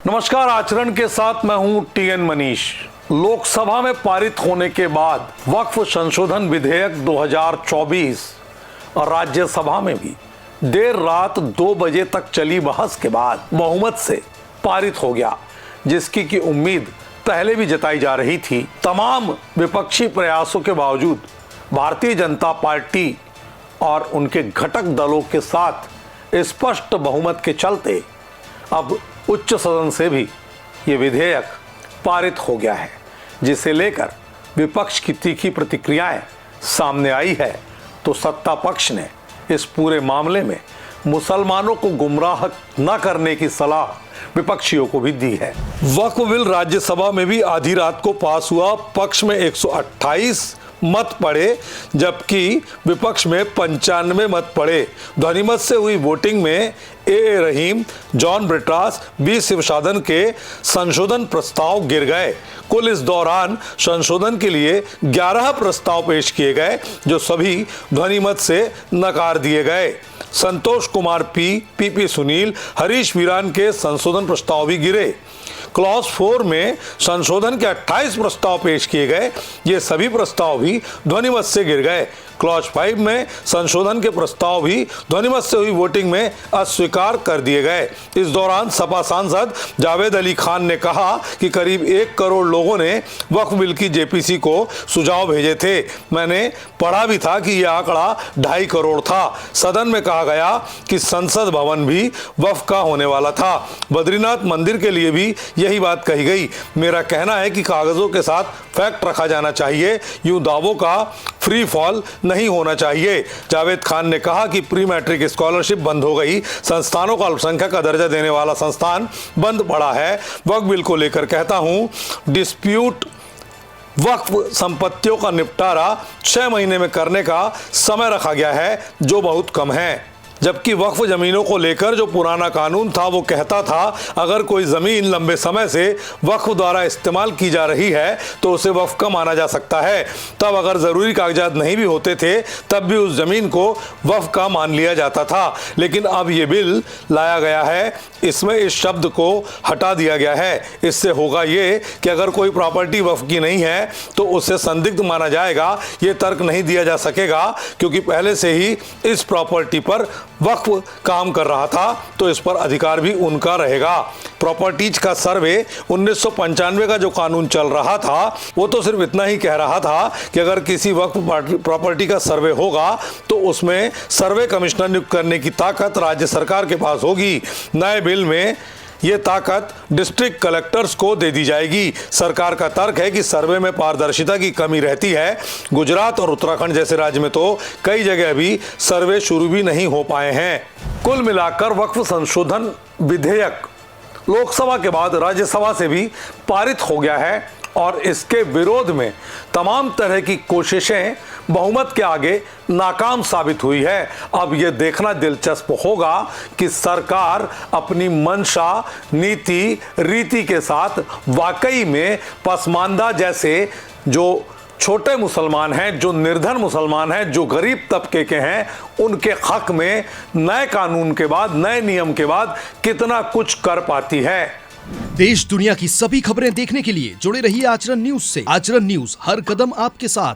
नमस्कार। आचरण के साथ मैं हूं टीएन मनीष। लोकसभा में पारित होने के बाद वक्फ संशोधन विधेयक 2024 और राज्यसभा में भी देर रात 2 बजे तक चली बहस के बाद बहुमत से पारित हो गया, जिसकी की उम्मीद पहले भी जताई जा रही थी। तमाम विपक्षी प्रयासों के बावजूद भारतीय जनता पार्टी और उनके घटक दलों के साथ स्पष्ट बहुमत के चलते अब उच्च सदन से भी ये विधेयक पारित हो गया है, जिसे लेकर विपक्ष की तीखी प्रतिक्रियाएं सामने आई है। तो सत्ता पक्ष ने इस पूरे मामले में मुसलमानों को गुमराह न करने की सलाह विपक्षियों को भी दी है। वक्फ बिल राज्यसभा में भी आधी रात को पास हुआ। पक्ष में 128 मत पड़े, जबकि विपक्ष में 95 मत पड़े। ध्वनिमत से हुई वोटिंग में ए रहीम, जॉन ब्रिटास, बी शिवसाधन के संशोधन प्रस्ताव गिर गए। कुल इस दौरान संशोधन के लिए 11 प्रस्ताव पेश किए गए, जो सभी ध्वनिमत से नकार दिए गए। संतोष कुमार पीपी सुनील, हरीश वीरान के संशोधन प्रस्ताव भी गिरे। क्लॉज 4 में संशोधन के 28 प्रस्ताव पेश किए गए, ये सभी प्रस्ताव भी ध्वनिमत से गिर गए। क्लॉज 5 में संशोधन के प्रस्ताव भी ध्वनिमत से हुई वोटिंग में अस्वीकार कर दिए गए। इस दौरान सपा सांसद जावेद अली खान ने कहा कि करीब 1 करोड़ लोगों ने वक्फ बिल की जेपीसी को सुझाव भेजे थे। मैंने पढ़ा भी था कि यह आंकड़ा 2.5 करोड़ था। सदन में कहा गया कि संसद भवन भी वक्फ का होने वाला था। बद्रीनाथ मंदिर के लिए भी यही बात कही गई। मेरा कहना है कि कागजों के साथ फैक्ट रखा जाना चाहिए, यूं दावों का फ्री फॉल नहीं होना चाहिए। जावेद खान ने कहा कि प्री मैट्रिक स्कॉलरशिप बंद हो गई, संस्थानों को अल्पसंख्यक का दर्जा देने वाला संस्थान बंद पड़ा है। वक्फ बिल को लेकर कहता हूं, डिस्प्यूट वक्फ संपत्तियों का निपटारा 6 महीने में करने का समय रखा गया है, जो बहुत कम है। जबकि वक्फ जमीनों को लेकर जो पुराना कानून था वो कहता था अगर कोई ज़मीन लंबे समय से वक्फ द्वारा इस्तेमाल की जा रही है तो उसे वक्फ का माना जा सकता है। तब अगर ज़रूरी कागजात नहीं भी होते थे तब भी उस ज़मीन को वक्फ का मान लिया जाता था। लेकिन अब ये बिल लाया गया है, इसमें इस शब्द को हटा दिया गया है। इससे होगा ये कि अगर कोई प्रॉपर्टी वक्फ की नहीं है तो उसे संदिग्ध माना जाएगा। ये तर्क नहीं दिया जा सकेगा क्योंकि पहले से ही इस प्रॉपर्टी पर वक्फ काम कर रहा था, तो इस पर अधिकार भी उनका रहेगा। प्रॉपर्टीज का सर्वे 1995 का जो कानून चल रहा था वो तो सिर्फ इतना ही कह रहा था कि अगर किसी वक्फ प्रॉपर्टी का सर्वे होगा तो उसमें सर्वे कमिश्नर नियुक्त करने की ताकत राज्य सरकार के पास होगी। नए बिल में ये ताकत डिस्ट्रिक्ट कलेक्टर्स को दे दी जाएगी। सरकार का तर्क है कि सर्वे में पारदर्शिता की कमी रहती है। गुजरात और उत्तराखंड जैसे राज्य में तो कई जगह भी सर्वे शुरू भी नहीं हो पाए हैं। कुल मिलाकर वक्फ संशोधन विधेयक लोकसभा के बाद राज्यसभा से भी पारित हो गया है और इसके विरोध में तमाम तरह की कोशिशें बहुमत के आगे नाकाम साबित हुई है। अब यह देखना दिलचस्प होगा कि सरकार अपनी मंशा, नीति, रीति के साथ वाकई में पसमानदा जैसे जो छोटे मुसलमान हैं, जो निर्धन मुसलमान हैं, जो गरीब तबके के हैं, उनके हक में नए कानून के बाद, नए नियम के बाद कितना कुछ कर पाती है। देश दुनिया की सभी खबरें देखने के लिए जुड़े रहिए आचरण न्यूज से। आचरण न्यूज, हर कदम आपके साथ।